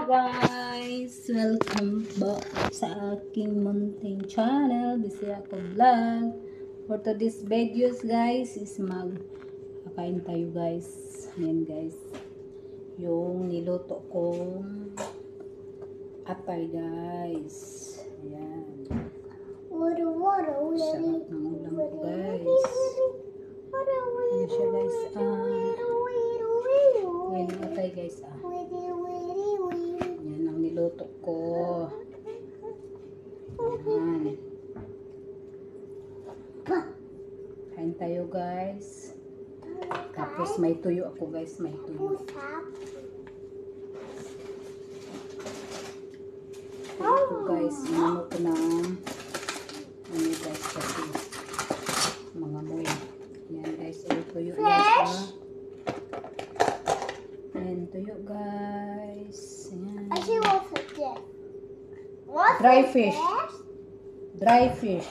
guys! Welcome back sa aking munting channel, Bisaya ko Vlog. For today's videos guys is kakain tayo guys. Ayan guys. Yung niluto kong atay guys. Ayan. Sarap ng ulam ko guys. Ayan siya guys. Ayan yung atay guys Yan ang niluto ko. Ayan. Kain tayo guys. Tapos may tuyo ako guys. May tuyo. Tuyo ko guys. Ano ko na ano guys kasi mga moy. Yan guys. Tuyo guys Ayan, tuyo guys. Ayan. Dry fish. Dry fish.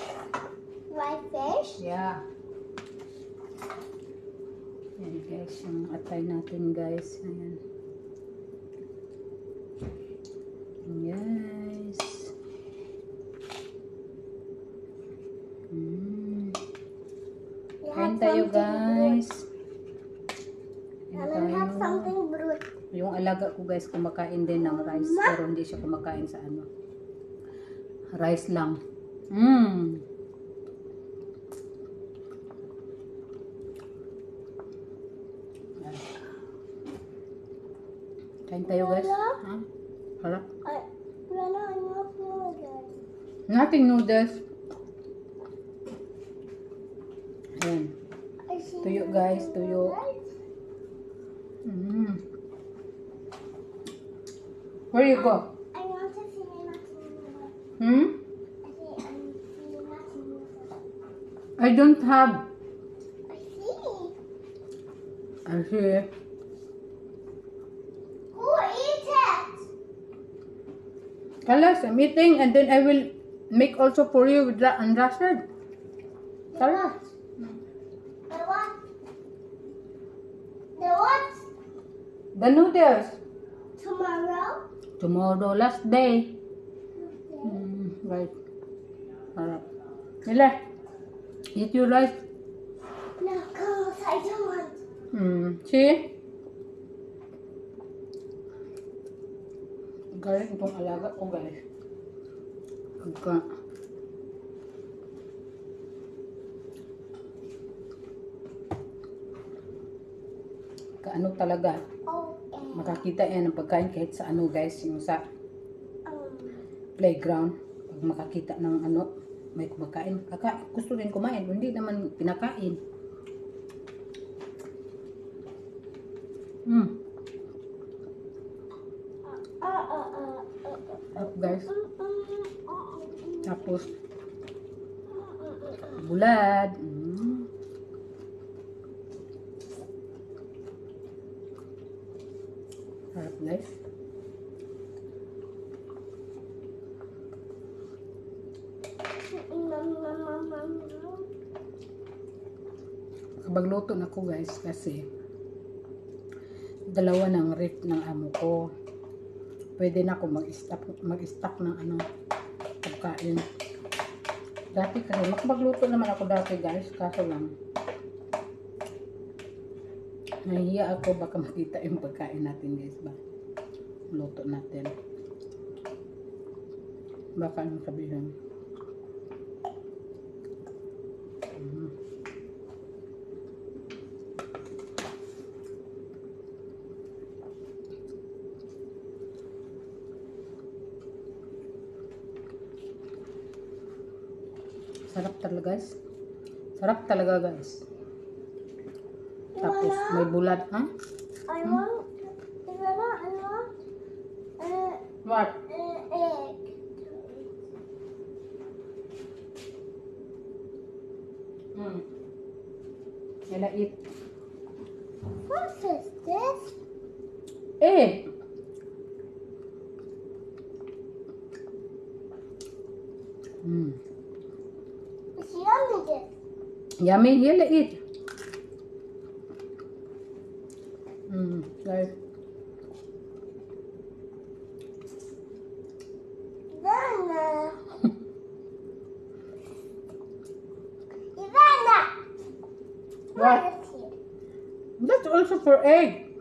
Dry fish? Yeah. Ayan guys, yung atay natin guys. Ayan. Guys. Kain tayo guys. Have something brewed. Yung alaga ko guys, kumakain din ng rice. Pero hindi siya kumakain sa ano. Rice lang. Kain tayo guys. Ha? Harap. Nothing noodles. Ayan. Tuyo guys, tuyo. Where you go? I want to see nothing. I don't have. I see. I see. Who eats it? Kalas, I'm eating and then I will make also for you with undrasted. Kalas. The what? The what? The noodles. Tomorrow? Tomorrow, last day. Right. Harap. Nila, eat your rice. No, cause I don't want. See? Galing itong alaga ko guys. Kaano talaga. Makakita yan ng pagkain kahit sa ano guys. Yung sa playground. Pag makakita ng ano, may kumakain. Gusto rin kumain. Hindi naman pinakain. Guys. Tapos bulad. Harap guys. Kabagluto na ko guys kasi dalawa ng ref ng amo ko. Pwede na ako mag-stock ng ano pagkain. Dati kasi makapagluto naman ako dati guys, kaso lang nahihiya ako baka makita yung pagkain natin guys ba. Luto natin. Baka anong sabihin. Sarap talaga guys. Sarap talaga guys. Tapos may bulad, ha? I want. What? Egg. Yala eat. What is this? Egg. It's yummy. This. Yummy, yala eat. Guys. also for egg.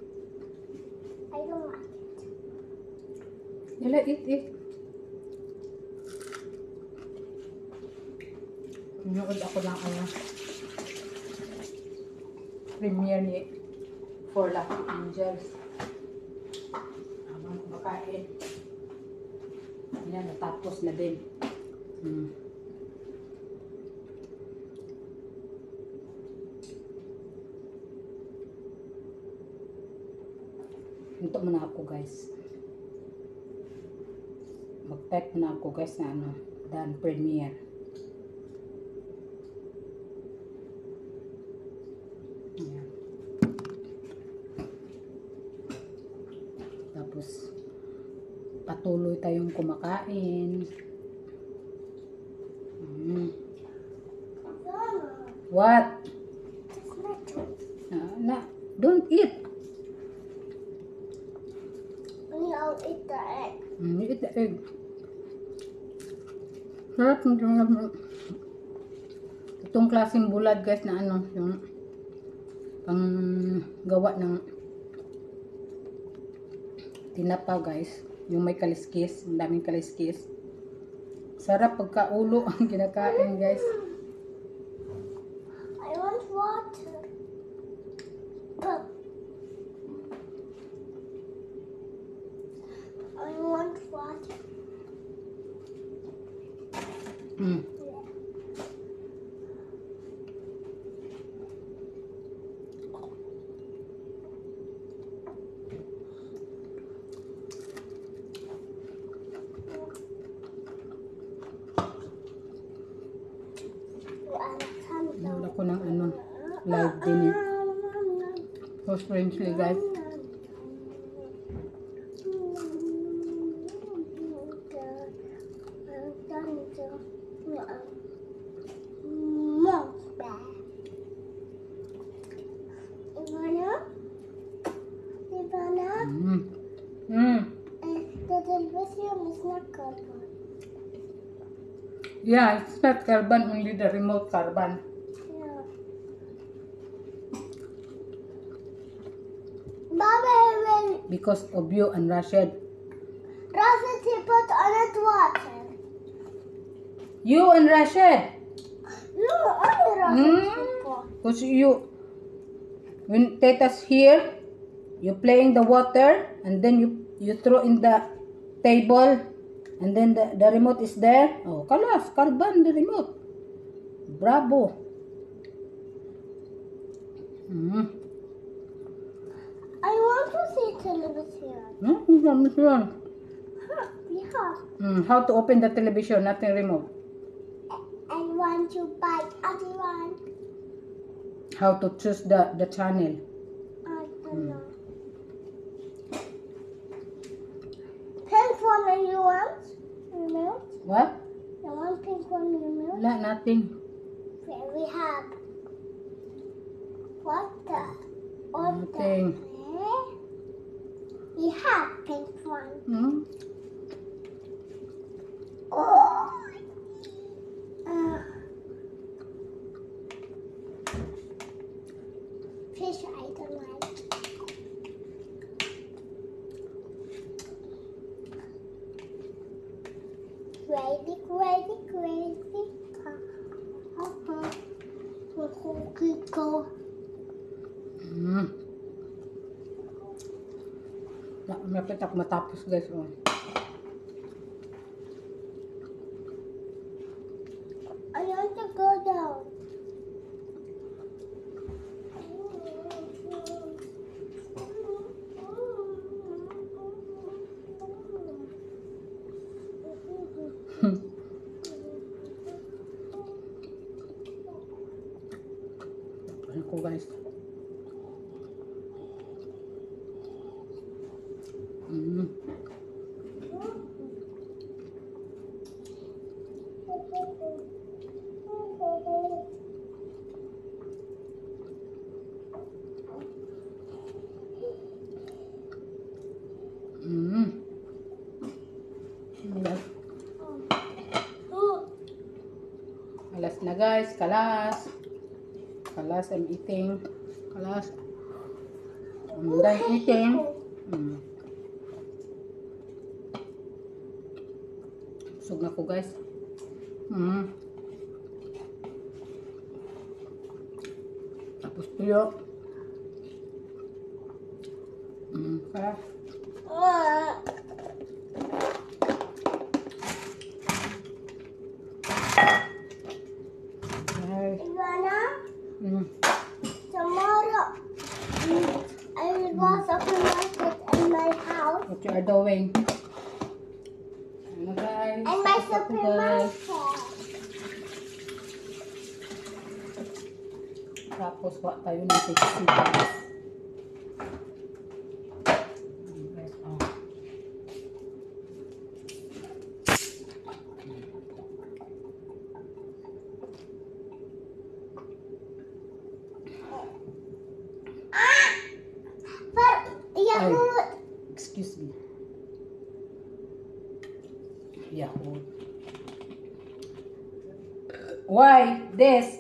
I don't like it. Yala, eat. Nunood ako ng premiere ni For Lucky Angels. Habang kumakain. Yan, natapos na din. Ito muna ako guys. Mag-type muna ako guys na done premiere. Ayan. Tapos patuloy tayong kumakain. What? It's my choice. Don't eat. I'll eat the egg. Eat the egg. Sarap ng itong klaseng bulad guys na yung pang gawa ng tinapa guys. Yung may kaliskis, ang daming kaliskis. Sarap pagka ulo ang kinakain guys. I want water. I want water. Wala ko ng live din eh. So strangely guys. The television is not carbon. Yeah, it's not carbon, only the remote carbon. Yeah. Baba will Because of you and Rashid. Rasa put on it water. You and Rashid. No, only Rasa Because when Teta's here, you play in the water, and then you throw in the table, and then the remote is there. Oh, kalas, carbon, the remote. Bravo. I want to see television. Television. Yeah. How to open the television, not the remote. I want to buy other one. How to choose the channel. I don't know. Pink one you want? Remote? What? You want pink one remote? Wala, nothing. We have what the Nothing. We have pink one. Oh. Fish I don't like. Crazy. Go. Malapit ako matapos guys. Oh. I want to go down. Ano ko guys. Kalas na guys, kalas. Kalas, I'm eating. Kalas. Then eating. Busog na ko guys. Tapos tuyo. Kaya. Ivana, Mm. tomorrow I will go supermarket in my house. What you are doing? Ano guys? And my Tapos ako, guys. supermarket. Tapos wa tayo ng sexy guys. Guys, oh. But Yahoo, Excuse me. Yahoo. Why this?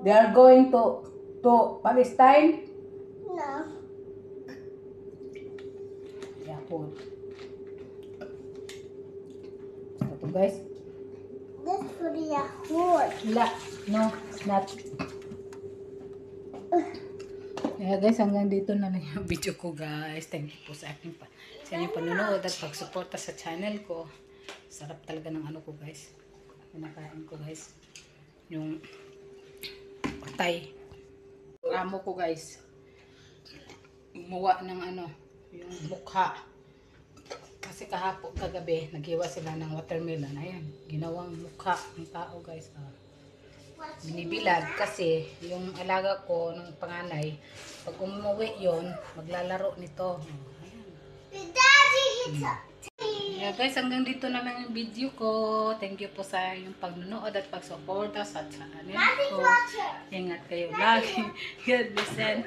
They are going to Palestine? no. Yahoo. Ito guys. This for Yahoo. La, no, it's not. Kaya guys, hanggang dito na lang yung video ko guys. Thank you po sa aking sa inyong panonood at pagsuporta sa channel ko. Sarap talaga ng ano ko guys. Pinakain ko guys. Yung patay. Amo ko guys. Gumawa ng ano, yung mukha. Kasi kagabi, naghiwa sila ng watermelon. Ayan, ginawang mukha ng tao guys. Binibilag kasi yung alaga ko ng panganay, pag umuwi yon maglalaro nito. Daddy, it's Yeah guys, hanggang dito na lang yung video ko. Thank you po sa yung pagnunood at pagsuporta sa channel ko. Ingat kayo lagi. God bless and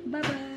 bye bye.